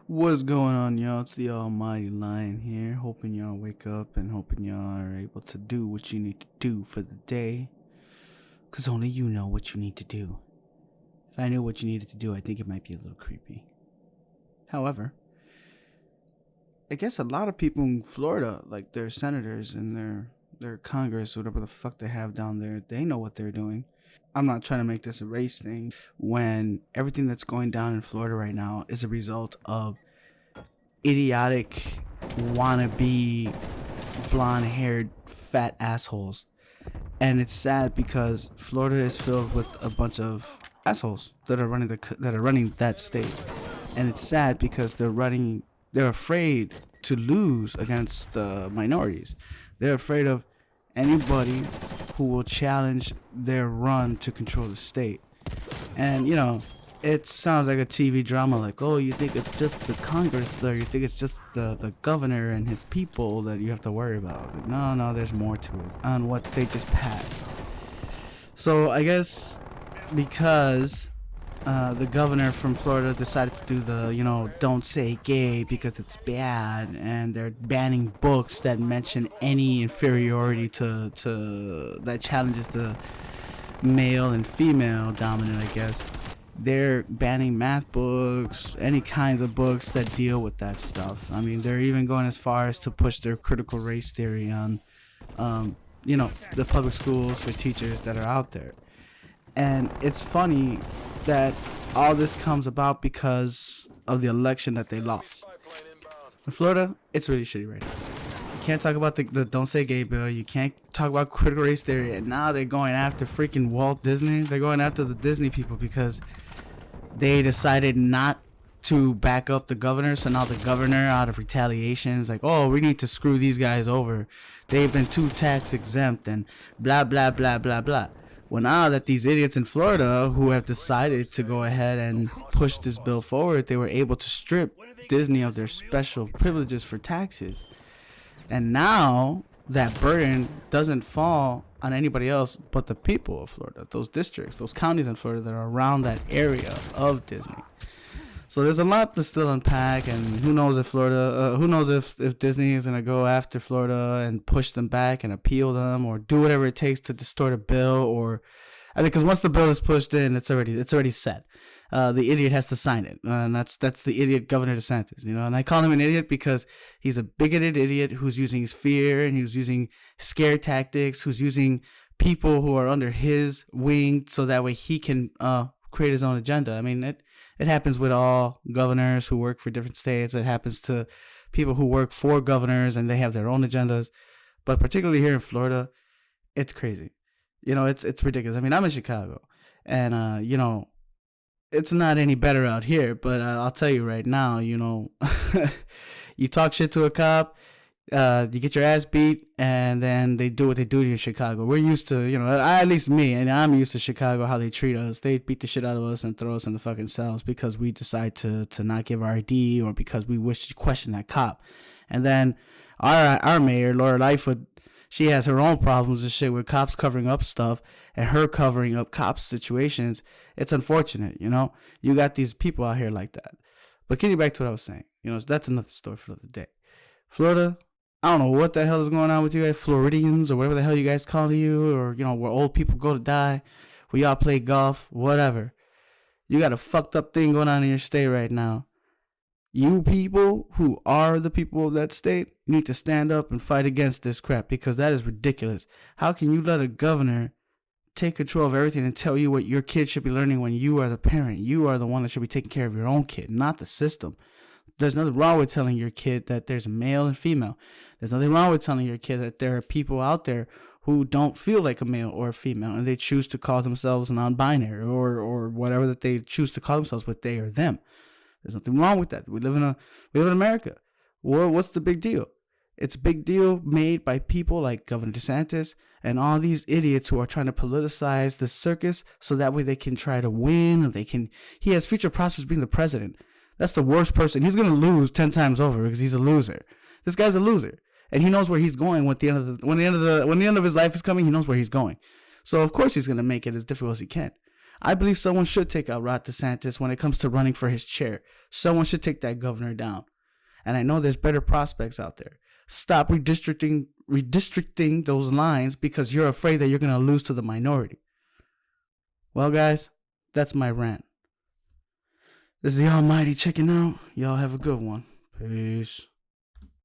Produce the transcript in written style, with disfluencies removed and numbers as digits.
What's going on, y'all? It's the Almighty Lion here. Hoping y'all wake up and hoping y'all are able to do what you need to do for the day. Because only you know what you need to do. If I knew what you needed to do, I think it might be a little creepy. However, I guess a lot of people in Florida, like their senators and their Congress, whatever the fuck they have down there, they know what they're doing. I'm not trying to make this a race thing when everything that's going down in Florida right now is a result of idiotic wannabe blonde-haired fat assholes. And it's sad because Florida is filled with a bunch of assholes that are running that state. And it's sad because they're afraid to lose against the minorities. They're afraid of anybody who will challenge their run to control the state. And it sounds like a TV drama, like, oh, you think it's just the Congress, or you think it's just the governor and his people that you have to worry about. Like, no, there's more to it on what they just passed. So I guess because the governor from Florida decided to do the, don't say gay because it's bad, and they're banning books that mention any inferiority to that challenges the male and female dominant, I guess. They're banning math books, any kinds of books that deal with that stuff. I mean, they're even going as far as to push their critical race theory on, the public schools for teachers that are out there. And it's funny that all this comes about because of the election that they lost. In Florida, it's really shitty right now. You can't talk about the Don't Say Gay bill. You can't talk about critical race theory. And now they're going after freaking Walt Disney. They're going after the Disney people because they decided not to back up the governor. So now the governor, out of retaliation, is like, oh, we need to screw these guys over. They've been too tax exempt and blah, blah, blah, blah, blah. Well, now that these idiots in Florida who have decided to go ahead and push this bill forward, they were able to strip Disney of their special privileges for taxes. And now that burden doesn't fall on anybody else but the people of Florida, those districts, those counties in Florida that are around that area of Disney. So there's a lot to still unpack, and who knows if if Disney is gonna go after Florida and push them back and appeal them or do whatever it takes to distort a bill, or because once the bill is pushed in, it's already set. The idiot has to sign it, and that's the idiot Governor DeSantis. And I call him an idiot because he's a bigoted idiot who's using his fear and who's using scare tactics, who's using people who are under his wing so that way he can create his own agenda. I mean, it happens with all governors who work for different states. It happens to people who work for governors and they have their own agendas. But particularly here in Florida, it's crazy. It's ridiculous. I mean, I'm in Chicago, and it's not any better out here. But I'll tell you right now, you talk shit to a cop, you get your ass beat, and then they do what they do to you in Chicago. We're used to, at least me, and I'm used to Chicago, how they treat us. They beat the shit out of us and throw us in the fucking cells because we decide to not give our ID or because we wish to question that cop. And then our mayor, Laura Lightfoot, she has her own problems and shit with cops covering up stuff and her covering up cops' situations. It's unfortunate, You got these people out here like that. But getting back to what I was saying, that's another story for another day. Florida, I don't know what the hell is going on with you guys, Floridians, or whatever the hell you guys call you, or, where old people go to die, where y'all play golf, whatever. You got a fucked up thing going on in your state right now. You people who are the people of that state need to stand up and fight against this crap because that is ridiculous. How can you let a governor take control of everything and tell you what your kid should be learning when you are the parent? You are the one that should be taking care of your own kid, not the system. There's nothing wrong with telling your kid that there's a male and female. There's nothing wrong with telling your kid that there are people out there who don't feel like a male or a female and they choose to call themselves non-binary or whatever that they choose to call themselves, but they or them. There's nothing wrong with that. We live in America. Well, what's the big deal? It's a big deal made by people like Governor DeSantis and all these idiots who are trying to politicize the circus so that way they can try to win. He has future prospects being the president. That's the worst person. He's going to lose 10 times over because he's a loser. This guy's a loser. And he knows where he's going when the end of his life is coming. He knows where he's going. So of course he's going to make it as difficult as he can. I believe someone should take out Ron DeSantis when it comes to running for his chair. Someone should take that governor down. And I know there's better prospects out there. Stop redistricting those lines because you're afraid that you're going to lose to the minority. Well, guys, that's my rant. This is the Almighty checking out. Y'all have a good one. Peace.